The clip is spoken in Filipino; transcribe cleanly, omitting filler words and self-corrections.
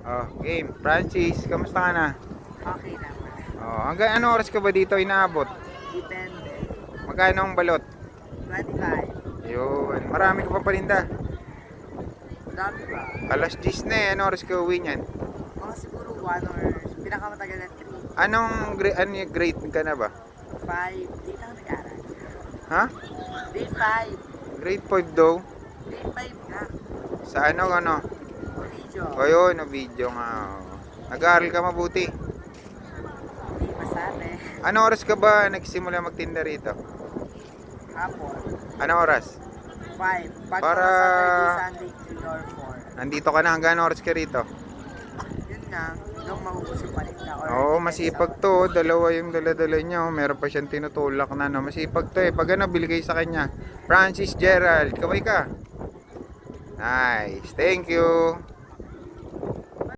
Oh, game. Francis, kamusta ka na? Okay naman. Oh, hanggang ano oras ka ba dito inaabot? Depende. Magkano ang balot? 25. Yun. Marami ka pa paninda. Dami ba? Alas 10 na eh. Ano oras ka uwi niyan? Mga siguro 1 or pinakamatagal na 3. Ano yung grade ka na ba? 5. Dito ako nag-aaral. Ha? Grade 5. Grade 5 daw? Grade 5 na. Sa ano? Video. O yun, no, video nga. Oh. Nag-aaral ka mabuti. Hindi masabi. Ano oras ka ba nagsimula magtinda rito? Hapon. Ano oras? 5. Pag Para- mga Saturday, Sunday, 3 or 4. Nandito ka na. Hanggang ano oras ka rito? Yun nga. Nung maubos yung paninda. Or Oo, depende masipag sa- to. Dalawa yung dala-dala niya. Oh. Meron pa siyang tinutulak na. No? Masipag to eh. Pag ano, biligay sa kanya. Francis Gerald, kaway ka. Nice. Thank you.